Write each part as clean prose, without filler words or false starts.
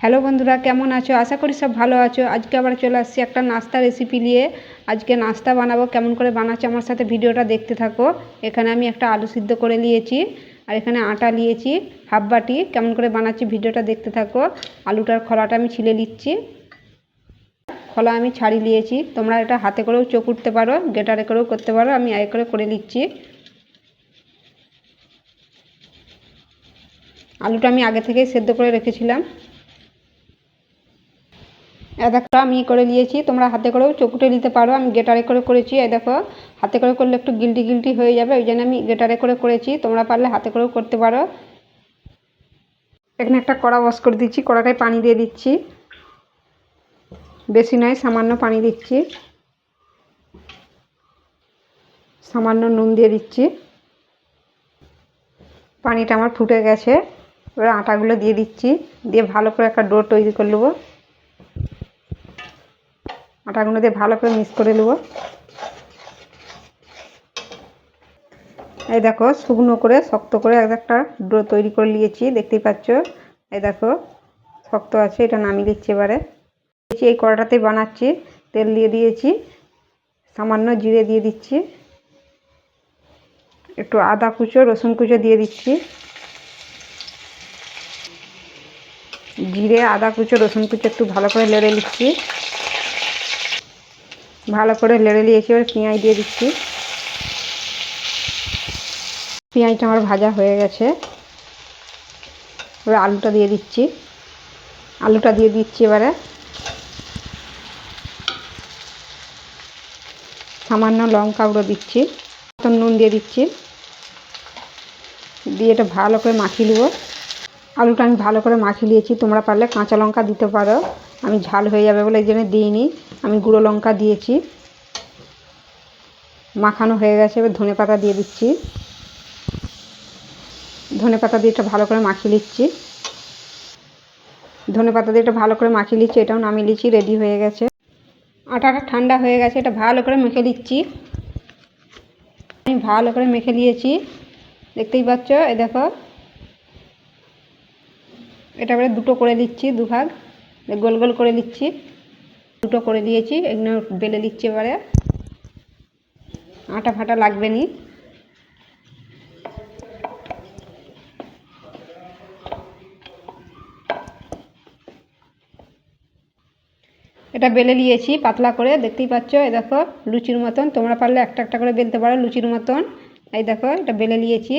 Hello বন্ধুরা, কেমন আছো? আশা করি সব ভালো আছো। আজকে আবার চলে আসছি একটা নাস্তা রেসিপি নিয়ে। আজকে নাস্তা বানাবো, কেমন করে বানাচ্ছি আমার সাথে ভিডিওটা দেখতে থাকো। এখানে আমি একটা আলু সিদ্ধ করে নিয়েছি, আর এখানে আটা নিয়েছি হাফ বাটি। কেমন করে বানাচ্ছি ভিডিওটা দেখতে থাকো। আলুটার খোলাটা আমি ছিলে নিচ্ছি, খোলা আমি ছাড়িয়ে নিয়েছি। তোমরা এটা হাতে করেও চকুড়তে পারো, গ্রেটারে করেও করতে পারো। আমি আগে করে নিচ্ছি। আলুটা আমি আগে থেকেই সেদ্ধ করে রেখেছিলাম। দেখো আমি করে নিয়েছি, তোমরা হাতে করেও চকুটে নিতে পারো। আমি গ্রেটারে করে করেছি। দেখো হাতে করে করলে একটু গিলটি গিলটি হয়ে যাবে, ওই জন্য আমি গ্রেটারে করে করেছি। তোমরা পারলে হাতে করেও করতে পারো। এখানে একটা কড়া বস করে দিচ্ছি, কড়াটায় পানি দিয়ে দিচ্ছি। বেশি নয়, সামান্য পানি দিচ্ছি। সামান্য নুন দিয়ে দিচ্ছি। পানিটা আমার ফুটে গেছে, এবার আটাগুলো দিয়ে দিচ্ছি। দিয়ে ভালো করে একটা ডো তৈরি করে নেবো। আটাগুলো দিয়ে ভালো করে মিক্স করে নেবো। এই দেখো শুকনো করে শক্ত করে একটা ডো তৈরি করে নিয়েছি, দেখতেই পাচ্ছ। এই দেখো শক্ত আছে, এটা নামিয়ে দিচ্ছি। এবারে এই কড়াটাতে বানাচ্ছি। তেল দিয়ে দিয়েছি, সামান্য জিরে দিয়ে দিচ্ছি, একটু আদা কুচো রসুন কুচো দিয়ে দিচ্ছি। জিরে আদা কুচো রসুন কুচো একটু ভালো করে নেড়ে নিচ্ছি। ভালো করে নেড়ে নিয়েছি, এবার পেঁয়াজ দিয়ে দিচ্ছি। পেঁয়াজটা আমার ভাজা হয়ে গেছে, এবার আলুটা দিয়ে দিচ্ছি। আলুটা দিয়ে দিচ্ছি এবারে। সামান্য লঙ্কা গুঁড়ো দিচ্ছি, নুন দিয়ে দিচ্ছি। দিয়ে এটা ভালো করে মাখিয়ে নেবো। আলুটা আমি ভালো করে মাখিয়ে নিয়েছি। তোমরা পারলে কাঁচা লঙ্কা দিতে পারো, আমি ঝাল হয়ে যাবে বলে এই জন্য দিইনি। আমি গুঁড়ো লঙ্কা দিয়েছি। মাখানো হয়ে গেছে, এবার ধনে পাতা দিয়ে দিচ্ছি। ধনে পাতা দিয়ে এটা ভালো করে মাখিয়ে নিচ্ছি। ধনে পাতা দিয়ে এটা ভালো করে মাখিয়ে নিচ্ছি। এটাও নামিয়ে নিচ্ছি, রেডি হয়ে গেছে। আটাটা ঠান্ডা হয়ে গেছে, এটা ভালো করে মেখে নিচ্ছি। আমি ভালো করে মেখে নিয়েছি, দেখতেই পাচ্ছ। এই দেখো এটা এবারে দুটো করে নিচ্ছি, দুভাগ গোল গোল করে নিচ্ছি। দুটো করে দিয়েছি, এগুলো বেলে নিচ্ছি। এবারে আটা ফাটা লাগবে না। এটা বেলে নিয়েছি পাতলা করে, দেখতেই পাচ্ছ। এই দেখো লুচির মতন। তোমরা পারলে একটা একটা করে বেলতে পারো লুচির মতন। এই দেখো এটা বেলে নিয়েছি।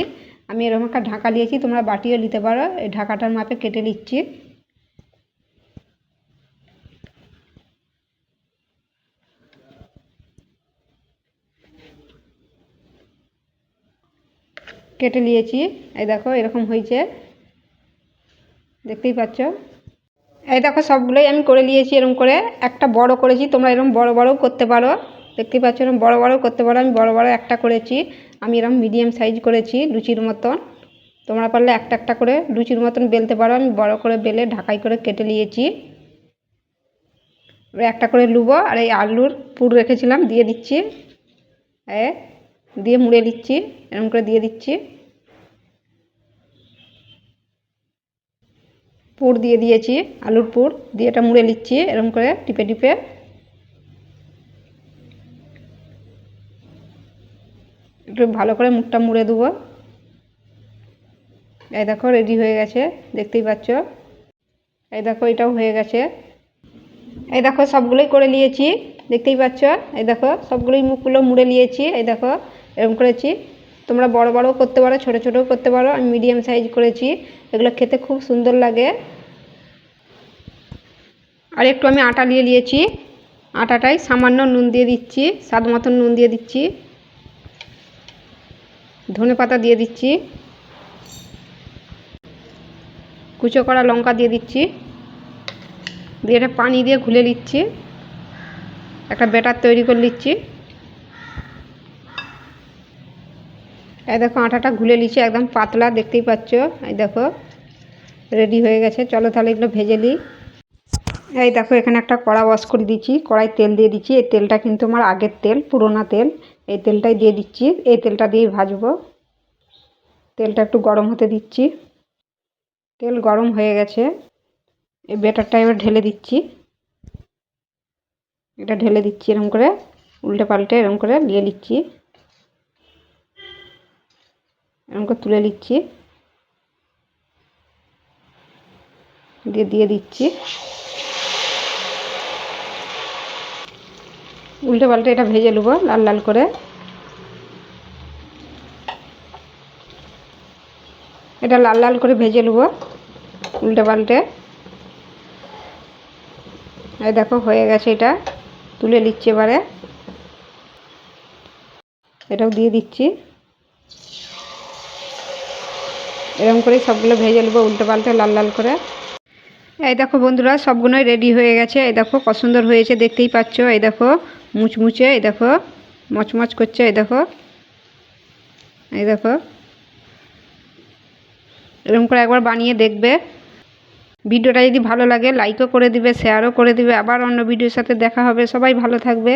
আমি এরকম একটা ঢাকা নিয়েছি, তোমরা বাটিও নিতে পারো। এই ঢাকাটার মাপে কেটে নিচ্ছি। কেটে নিয়েছি। এই দেখো এরকম হয়েছে, দেখতেই পাচ্ছ। এই দেখো সবগুলোই আমি করে নিয়েছি এরকম করে। একটা বড় করেছি, তোমরা এরকম বড় বড়ও করতে পারো, দেখতেই পাচ্ছ। এরকম বড় বড়ও করতে পারো। আমি বড় বড় একটা করেছি। আমি এরকম মিডিয়াম সাইজ করেছি লুচির মতন। তোমরা পারলে একটা একটা করে লুচির মতন বেলতে পারো। আমি বড় করে বেলে ঢাকাই করে কেটে নিয়েছি। এবার একটা করে লুবো, আর এই আলুর পুর রেখেছিলাম দিয়ে দিচ্ছি। দিয়ে মুড়ে দিচ্ছি, এরকম করে দিয়ে দিচ্ছি। পুর দিয়ে দিয়েছি, আলুর পুর দিয়ে এটা মুড়ে নিচ্ছি এরকম করে টিপে টিপে। একটু ভালো করে মুখটা মুড়ে দেবো। এই দেখো রেডি হয়ে গেছে, দেখতেই পাচ্ছ। এই দেখো এটাও হয়ে গেছে। এই দেখো সবগুলোই করে নিয়েছি, দেখতেই পাচ্ছ। এই দেখো সবগুলোই মুখগুলো মুড়ে নিয়েছি। এই দেখো এরকম করেছি। তোমরা বড় বড়ও করতে পারো, ছোট ছোটও করতে পারো। আমি মিডিয়াম সাইজ করেছি, এগুলো খেতে খুব সুন্দর লাগে। আর একটু আমি আটা নিয়ে নিয়েছি, আটাটাই সামান্য নুন দিয়ে দিচ্ছি, স্বাদ মতন নুন দিয়ে দিচ্ছি। ধনে পাতা দিয়ে দিচ্ছি, কুচো করা লঙ্কা দিয়ে দিচ্ছি। দিয়ে এটা পানি দিয়ে ঘুলে নিচ্ছি, একটা ব্যাটার তৈরি করে নিচ্ছি। এই দেখো আটাটা ঘুলে নিচ্ছি, একদম পাতলা, দেখতেই পাচ্ছ। এই দেখো রেডি হয়ে গেছে। চলো তাহলে এগুলো ভেজে নিই। এই দেখো এখানে একটা কড়া বস করে দিচ্ছি, কড়াই তেল দিয়ে দিচ্ছি। এই তেলটা কিন্তু আমার আগের তেল, পুরোনো তেল। এই তেলটাই দিয়ে দিচ্ছি, এই তেলটা দিয়েই ভাজবো। তেলটা একটু গরম হতে দিচ্ছি। তেল গরম হয়ে গেছে, এই ব্যাটারটা এবার ঢেলে দিচ্ছি। এটা ঢেলে দিচ্ছি এরকম করে, উল্টে পাল্টে এরকম করে নিয়ে নিচ্ছি, এরকম করে তুলে নিচ্ছি, দিয়ে দিচ্ছি। উল্টে পাল্টে এটা ভেজে নেবো লাল লাল করে। এটা লাল লাল করে ভেজে নেবো উল্টে পাল্টে। এই দেখো হয়ে গেছে, এটা তুলে নিচ্ছি। এবারে এটাও দিয়ে দিচ্ছি, এরকম করে সবগুলো ভেজে নেবো উল্টে পাল্টে লাল লাল করে। এই দেখো বন্ধুরা, সবগুলোই রেডি হয়ে গেছে। এই দেখো কত সুন্দর হয়েছে, দেখতেই পাচ্ছ। এই দেখো মুচমুচে, এই দেখো মচমচ করছে। এই দেখো, এই দেখো এরকম করে একবার বানিয়ে দেখবে। ভিডিওটা যদি ভালো লাগে লাইকও করে দিবে, শেয়ারও করে দিবে। আবার অন্য ভিডিওর সাথে দেখা হবে। সবাই ভালো থাকবে।